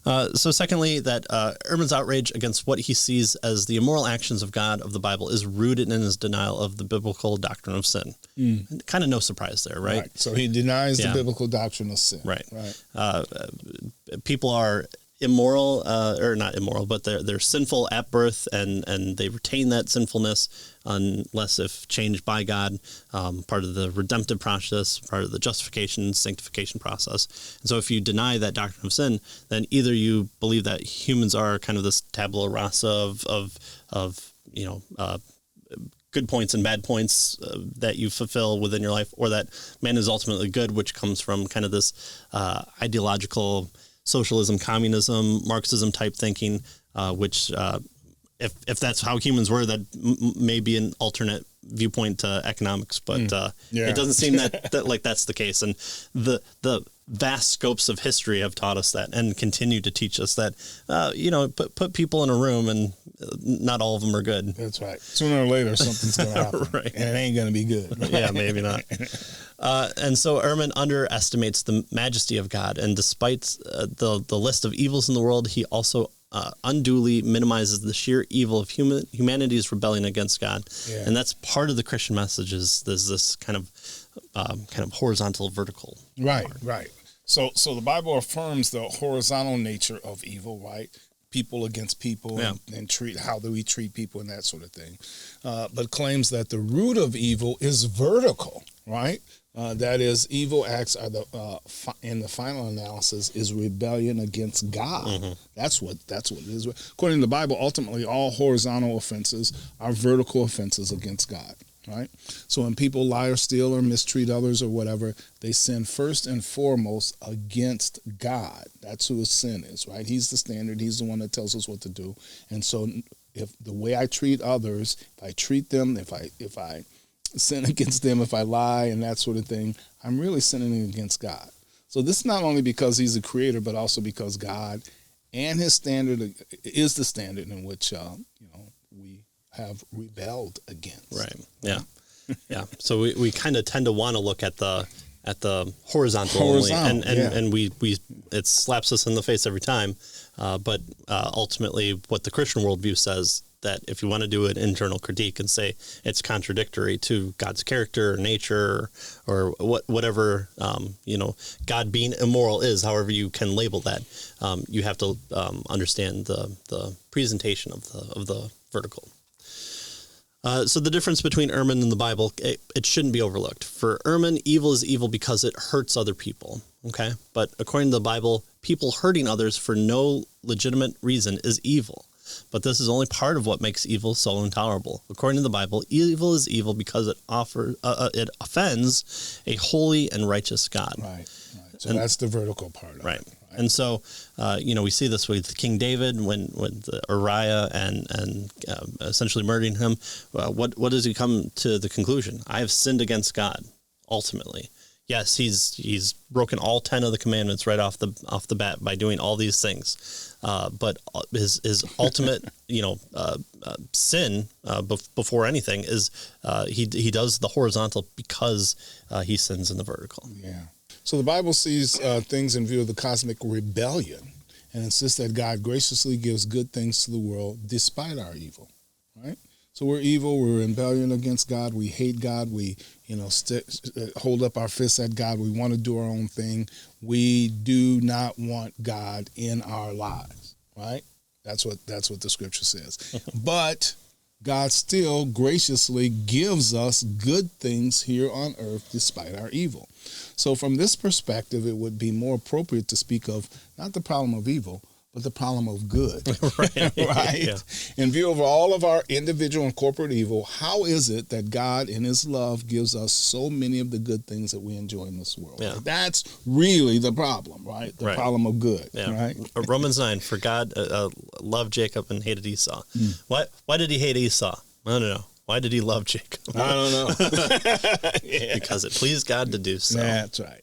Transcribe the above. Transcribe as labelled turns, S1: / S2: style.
S1: So secondly, that Ehrman's outrage against what he sees as the immoral actions of God of the Bible is rooted in his denial of the biblical doctrine of sin. Kind of no surprise there, right?
S2: So he denies the biblical doctrine of sin.
S1: Right. People are immoral, or not immoral, but they're sinful at birth, and they retain that sinfulness unless if changed by God, part of the redemptive process, part of the justification, sanctification process. And so if you deny that doctrine of sin, then either you believe that humans are kind of this tabula rasa of good points and bad points that you fulfill within your life, or that man is ultimately good, which comes from kind of this ideological socialism, communism, Marxism type thinking, which if that's how humans were, that may be an alternate viewpoint to economics, but it doesn't seem that like that's the case. And the vast scopes of history have taught us that, and continue to teach us that, put people in a room and not all of them are good.
S2: That's right. Sooner or later, something's going to happen,
S1: right.
S2: And it ain't going to be good.
S1: Yeah, maybe not. And so Erhman underestimates the majesty of God, and despite the list of evils in the world, he also unduly minimizes the sheer evil of humanity's rebellion against God. Yeah. And that's part of the Christian message, is there's this kind of horizontal, vertical.
S2: Right. So the Bible affirms the horizontal nature of evil, right? People against people, and how do we treat people and that sort of thing. But claims that the root of evil is vertical, right? That is, evil acts are in the final analysis is rebellion against God. Mm-hmm. That's what it is. According to the Bible, ultimately all horizontal offenses are vertical offenses against God. Right? So when people lie or steal or mistreat others or whatever, they sin first and foremost against God. That's who his sin is, right? He's the standard. He's the one that tells us what to do. And so if the way I treat others, if I treat them, if I sin against them, if I lie and that sort of thing, I'm really sinning against God. So this is not only because he's the creator, but also because God and his standard is the standard in which we have rebelled against.
S1: Right. Yeah. Yeah. So we kind of tend to want to look at the horizontal only, and we it slaps us in the face every time. But ultimately, what the Christian worldview says, that if you want to do an internal critique and say it's contradictory to God's character or nature or whatever, God being immoral is, however you can label that, you have to understand the presentation of the vertical. So the difference between Erhman and the Bible, it shouldn't be overlooked. For Erhman, evil is evil because it hurts other people. Okay, but according to the Bible, people hurting others for no legitimate reason is evil. But this is only part of what makes evil so intolerable. According to the Bible, evil is evil because it offends a holy and righteous God.
S2: Right. So that's the vertical part of it.
S1: And so, we see this with King David when Uriah and essentially murdering him. What does he come to the conclusion? I have sinned against God. Ultimately, yes, he's broken all 10 of the commandments right off the bat by doing all these things. But his ultimate sin before anything is he does the horizontal because he sins in the vertical.
S2: Yeah. So the Bible sees things in view of the cosmic rebellion and insists that God graciously gives good things to the world despite our evil, right? So we're evil, we're rebellion against God, we hate God, we hold up our fists at God, we want to do our own thing. We do not want God in our lives, right? That's what the scripture says. But God still graciously gives us good things here on earth despite our evil. So from this perspective, it would be more appropriate to speak of not the problem of evil, but the problem of good. Right? Yeah. In view of all of our individual and corporate evil, how is it that God in his love gives us so many of the good things that we enjoy in this world? Yeah. That's really the problem, right? The problem of good, right?
S1: Romans 9, for God loved Jacob and hated Esau. Why did he hate Esau? I don't know. Why did he love Jacob?
S2: I don't know.
S1: Because it pleased God to do so.
S2: That's right.